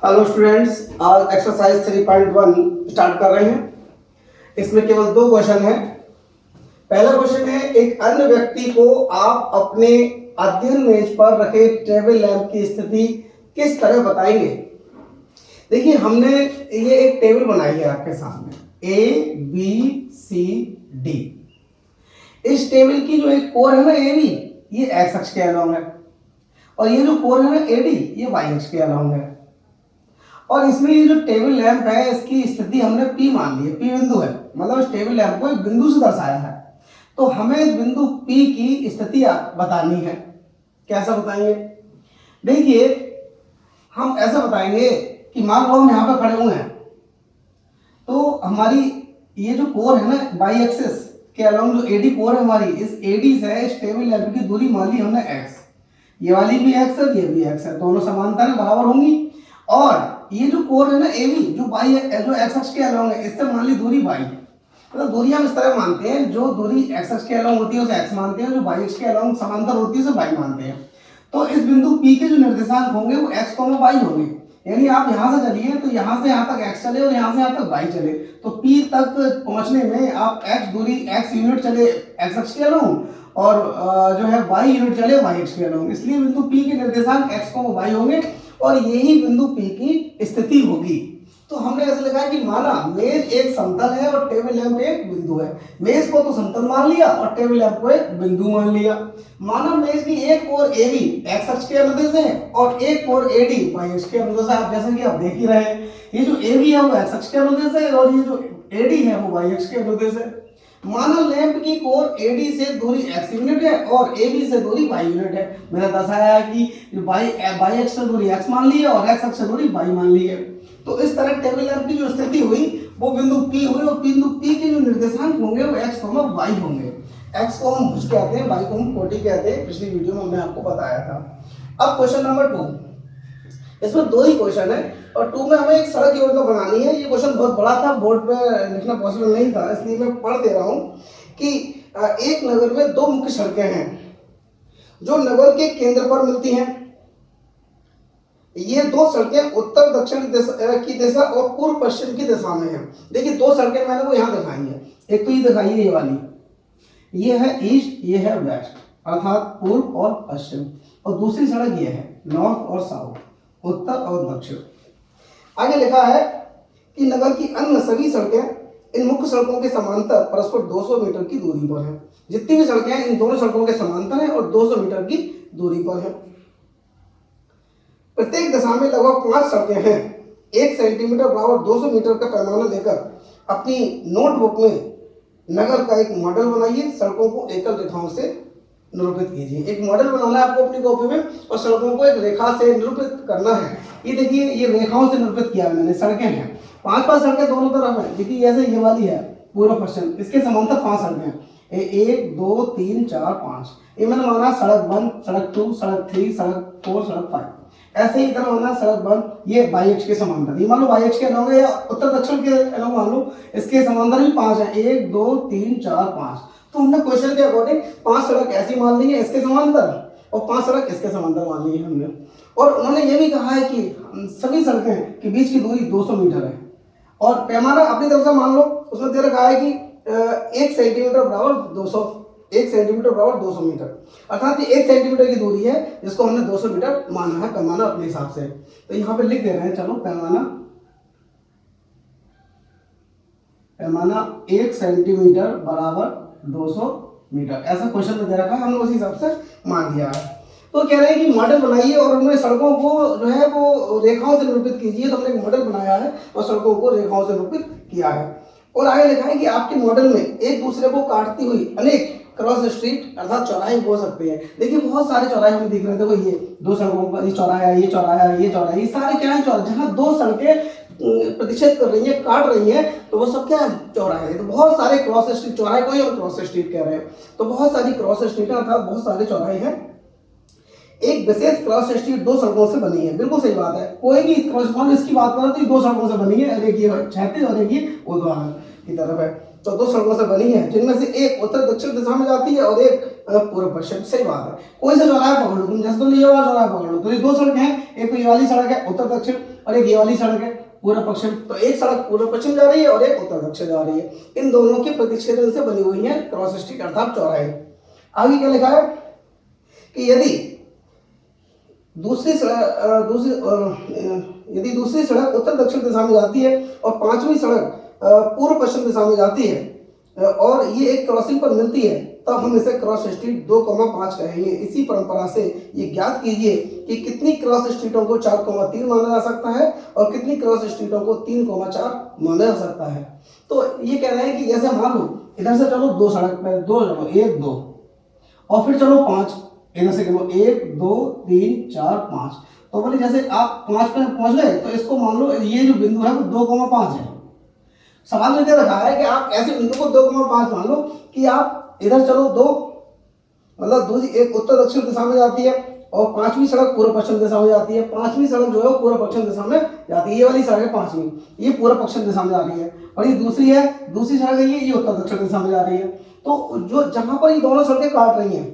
Hello students, आज exercise 3.1 start कर रहे हैं। इसमें केवल दो क्वेश्चन है। पहला क्वेश्चन है, एक अन्य व्यक्ति को आप अपने अध्ययन मेज पर रखे टेबल लैंप की स्थिति किस तरह बताएंगे। देखिए, हमने ये एक टेबल बनाई है आपके सामने, ए बी सी डी। इस टेबल की जो एक कोर है ना ए बी, ये एक्स अक्ष के अलोंग है, और ये जो कोर है ना ए डी, ये वाई अक्ष के अलोंग है। और इसमें ये जो टेबल लैंप है, इसकी स्थिति हमने P मान ली है, P बिंदु है, मतलब इस टेबल लैंप को एक बिंदु से दर्शाया है। तो हमें इस बिंदु P की स्थिति बतानी है। कैसा बताएंगे? देखिए, हम ऐसा बताएंगे कि मान लो हम यहाँ पे खड़े हुए हैं, तो हमारी ये जो कोर है ना बाई एक्सिस के अलोंग जो एडी कोर है हमारी, इस एडी से इस टेबल लैंप की दूरी मान ली हमने x। ये वाली भी x है, ये भी x है, दोनों समांतर है, बराबर होंगी। और ये जो कोर है ना AB, जो बाई जो x अक्ष के अलोंग है, इससे मान ली दूरी y। मतलब दूरी हम इस तरह मानते हैं, जो दूरी x अक्ष के अलोंग होती है उसे x मानते हैं, जो y अक्ष के अलोंग समांतर होती है उसे y मानते हैं। तो इस बिंदु P के जो निर्देशांक होंगे वो x, y होंगे। यानी आप यहाँ से चलिए तो यहाँ से यहाँ तक x चले और यहाँ से यहाँ तक y चले, तो P तक पहुँचने में आप x दूरी x यूनिट चले x अक्ष के अलोंग, और जो है y यूनिट चले y अक्ष के अलोंग। इसलिए बिंदु P के निर्देशांक x, y होंगे और यही बिंदु P की स्थिति होगी। तो हमने ऐसे लिखा है कि माना मेज एक समतल है और टेबल लैंप एक बिंदु है। मेज को तो समतल मान लिया और टेबल लैंप को एक बिंदु मान लिया। माना मेज की एक कोर AB x अक्ष के अनुदिश है और एक कोर AD y अक्ष के अनुदिश है। आप जैसा कि आप देख ही रहे हैं, ये जो AB है वो x अक्ष के अनुदिश है और ये जो AD है वो y अक्ष के अनुदिश है। माना लैंप की कोर AD से दूरी x यूनिट है और AB से दूरी y यूनिट है। मैंने दर्शाया है कि y अक्ष से दूरी x मान ली है और x अक्ष से दूरी y मान ली है। तो इस तरह टेबल लैंप की जो स्थिति हुई वो बिंदु P हुई, और बिंदु P के जो निर्देशांक होंगे वो x, y होंगे। x को हम भुज कहते हैं, y को हम कोटि कहते हैं। पिछली वीडियो में हमने आपको बताया था। अब क्वेश्चन नंबर 2, इसमें दो ही क्वेश्चन है और 2 में हमें एक सड़क योजना बनानी है। ये क्वेश्चन बहुत बड़ा था, बोर्ड पे लिखना पॉसिबल नहीं था, इसलिए मैं पढ़ दे रहा हूँ कि एक नगर में दो मुख्य सड़कें हैं जो नगर के केंद्र पर मिलती हैं। ये दो सड़कें उत्तर दक्षिण की दिशा और पूर्व पश्चिम की दिशा में हैं। देखिए, दो सड़कें मैंने वो यहाँ दिखाई है। एक तो ये दिखाई है, ये वाली, ये है ईस्ट, ये है वेस्ट, अर्थात पूर्व और पश्चिम, और दूसरी सड़क ये है नॉर्थ और साउथ, उत्तर और दक्षिण। आगे लिखा है कि नगर की अन्य सभी सड़कें इन मुख्य सड़कों के समांतर परस्पर 200 मीटर की दूरी पर हैं। जितनी भी सड़कें हैं इन दोनों सड़कों के समांतर हैं और 200 मीटर की दूरी पर हैं। प्रत्येक दिशा में लगभग 5 सड़कें हैं। 1 सेंटीमीटर बराबर 200 मीटर का पैमाना लेकर अपनी नोटबुक में नगर का एक मॉडल बनाइए। सड़कों को एकल रेखाओं से निरूपित कीजिए। एक मॉडल बनाना है आपको अपनी कॉपी में और सड़कों को एक रेखा से निरूपित करना है। ये देखिए, ये रेखाओं से निरूपित किया है मैंने। सड़कें हैं 5 सड़कें दोनों तरफ हैं। देखिए, ऐसे ये वाली है पूर्व पश्चिम, इसके समांतर 5 सड़कें हैं। 1 2 3 4 5। ये मैंने माना सड़क 1, सड़क 2, सड़क 3, सड़क 4, सड़क 5। ऐसे ही इधर माना सड़क 1, ये y अक्ष के समांतर, ये मान लो y अक्ष के अलोंग है या उत्तर दक्षिण के अलोंग मान लो, इसके समांतर भी 5 है। 1 2 3 4 5। तो हमने क्वेश्चन के अकॉर्डिंग 5 सड़क ऐसी मान ली है इसके समांतर और 5 सड़क इसके समांतर मान ली है हमने। और उन्होंने ये भी कहा है कि सभी सड़कें के बीच की दूरी 200 मीटर है और पैमाना अपनी तरफ से मान लो। उसमें दे रखा है कि 1 सेंटीमीटर बराबर 200, 1 सेंटीमीटर बराबर 200 मीटर, अर्थात ये 1 सेंटीमीटर की दूरी है जिसको हमने 200 मीटर माना है पैमाना अपने हिसाब से। तो यहाँ पे लिख दे रहे हैं, चलो पैमाना 1 सेंटीमीटर बराबर 200 मीटर, ऐसा क्वेश्चन में दे रखा है, हमने उसी हिसाब से मान लिया है। तो कह रहे हैं कि मॉडल बनाइए और उनमें सड़कों को जो है वो रेखाओं से निरूपित कीजिए। तो हमने एक मॉडल बनाया है और सड़कों को रेखाओं से निरूपित किया है। और आगे लिखा है कि आपके मॉडल में एक दूसरे को काटती हुई अनेक क्रॉस स्ट्रीट अर्थात चौराहे हो सकते हैं। देखिए, बहुत सारे चौराहे हमें दिख रहे थे। देखो, ये दो सड़कों पर ये चौराहा है, ये चौराहा है, ये चौराहा है, ये सारे क्या है चौराहे। जहाँ दो सड़कें प्रतिच्छेद कर रही है, काट रही है, तो वो सब क्या है चौराहे है। तो बहुत सारे क्रॉस स्ट्रीट, चौराहे को ही हम क्रॉस स्ट्रीट कह रहे हैं। तो बहुत सारी क्रॉस स्ट्रीट अर्थात बहुत सारे चौराहे हैं। एक विशेष क्रॉस स्ट्रीट 2 सड़कों से बनी है। बिल्कुल सही बात है। कोई भी क्रॉस इसकी बात करें तो ये 2 सड़कों से बनी है। एक ये क्षैतिज और एक ये ऊर्ध्वाधर की तरफ है। तो 2 सड़कों से बनी है जिनमें से एक उत्तर दक्षिण दिशा में जाती है और एक पूर्व पश्चिम, सही बात है। कोई सा चौराहा पकड़ लो तुम, जैसे तुमने ये वाला चौराहा पकड़ लो, तो ये दो सड़क हैं, एक तो ये वाली सड़क है उत्तर दक्षिण और एक ये वाली सड़क है पूर्व पश्चिम। तो एक सड़क पूर्व पश्चिम जा रही है और एक उत्तर दक्षिण जा रही है। इन दोनों के प्रतिच्छेदन से बनी हुई है क्रॉस स्ट्रीट अर्थात चौराहे। आगे क्या लिखा है कि यदि दूसरी सड़क उत्तर दक्षिण दिशा में जाती है और पांचवी सड़क पूर्व पश्चिम दिशा में जाती है और ये एक क्रॉसिंग पर मिलती है, तब हम इसे क्रॉस स्ट्रीट 2,5 कहेंगे। इसी परंपरा से ये ज्ञात कीजिए कि कितनी क्रॉस स्ट्रीटों को 4,3 माना जा सकता है और कितनी क्रॉस स्ट्रीटों को 3,4 माना जा सकता है। तो ये कह रहे हैं कि जैसे मान लो इधर से चलो दो सड़क पे, दो चलो 1 2 और फिर चलो 5, इधर से चलो 1 2 3 4 5। तो बोले जैसे आप 5 पे पहुंच गए तो इसको मान लो ये जो बिंदु है वो 2,5 है। सवाल में दे रखा है कि आप ऐसे बिंदु को 2,5 मान लो कि आप इधर चलो 2, मतलब दूसरी एक उत्तर दक्षिण दिशा में जाती है और पांचवी सड़क पूर्व पश्चिम दिशा में जाती है। पांचवी सड़क जो है वो पूर्व पश्चिम दिशा में जाती है, ये वाली सड़क है पांचवी, ये पूर्व पश्चिम दिशा में जा रही है और ये दूसरी सड़क है ये उत्तर दक्षिण दिशा में जा रही है। तो जो जहां पर ये दोनों सड़कें काट रही हैं,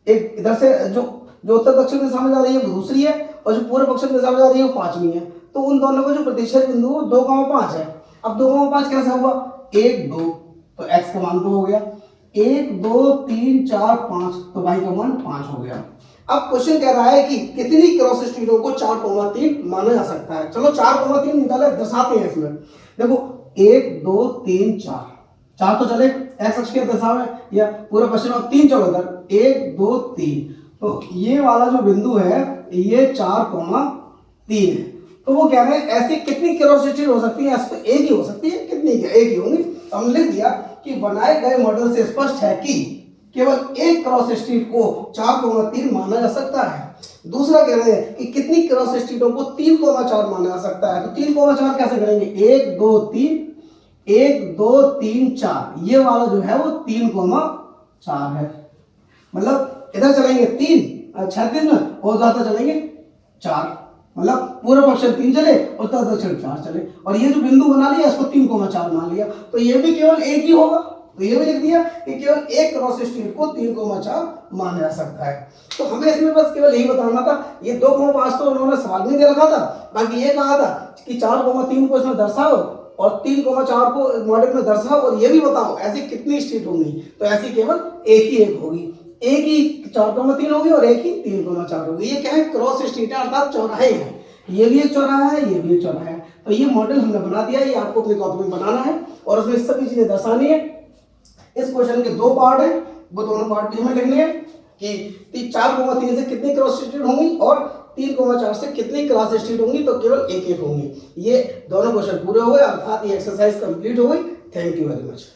एक इधर से जो उत्तर दक्षिण दिशा में जा रही है वो दूसरी है और जो पूर्व पश्चिम दिशा में जा रही है वो पांचवी है। तो उन दोनों का जो प्रतिच्छेद बिंदु 2,5 है। अब 2,5 कैसे हुआ, 1 2 तो x का मान 2 हो गया, 1 2 3 4 5 तो y का मान 5 हो गया। अब क्वेश्चन कह रहा है कि कितनी क्रॉस स्ट्रीटों को 4,3 माना जा सकता है। चलो 4,3 निकाले, दर्शाते हैं इसमें। देखो 1 2 3 4 तो चले एक्स अक्ष के दिशा में या पूर्व पश्चिम, अब 3 चलो इधर 1 2 3, तो ये वाला जो बिंदु है ये 4,3 है। तो वो कह रहे हैं ऐसी कितनी क्रॉस स्ट्रीट हो सकती है, तो एक ही हो सकती है। कितनी क्या, एक ही होंगी। तो हमने लिख दिया कि बनाए गए मॉडल से स्पष्ट है कि केवल एक क्रॉस स्ट्रीट को 4,3 माना जा सकता है। दूसरा कह रहे हैं कि कितनी क्रॉस स्ट्रीटों को 3,4 माना जा सकता है। तो 3,4 कैसे करेंगे, 1 2 3 1 2 3 4, ये वाला जो है वो 3,4 है। मतलब इधर चलेंगे 3 36 में और ज्यादा चलेंगे 4, मतलब पूर्व पश्चिम 3 चले और उत्तर दक्षिण 4 चले और ये जो बिंदु बना लिया इसको 3,4 मान लिया। तो ये भी केवल एक ही होगा। तो ये भी लिख दिया कि केवल एक क्रॉस स्ट्रीट को 3,4 माना जा सकता है। तो हमें इसमें बस केवल यही बताना था। ये 2,5 तो उन्होंने सवाल में दे रखा था, बाकी ये कहा था कि 4,3 को इसमें दर्शाओ और 3,4 को मॉडल में दर्शाओ और ये भी बताओ ऐसी कितनी स्ट्रीट होंगी। तो ऐसी केवल एक होगी, एक ही 4,3 होगी और एक ही 3,4 होगी। ये क्या है, क्रॉस स्ट्रीट अर्थात चौराहे हैं। ये भी एक चौराहा है, ये भी एक चौराहा है। तो ये मॉडल हमने बना दिया, ये आपको अपनी कॉपी में बनाना है और उसमें सभी चीजें दर्शानी है। इस क्वेश्चन के 2 पार्ट है, वो दोनों पार्ट भी हमें लिखने हैं कि 4,3 से कितनी क्रॉस स्ट्रीट होंगी और 3,4 से कितनी क्रॉस स्ट्रीट होंगी। तो केवल एक होंगी। ये दोनों क्वेश्चन पूरे हो गए, अर्थात ये एक्सरसाइज कंप्लीट हो गई। Thank you very much.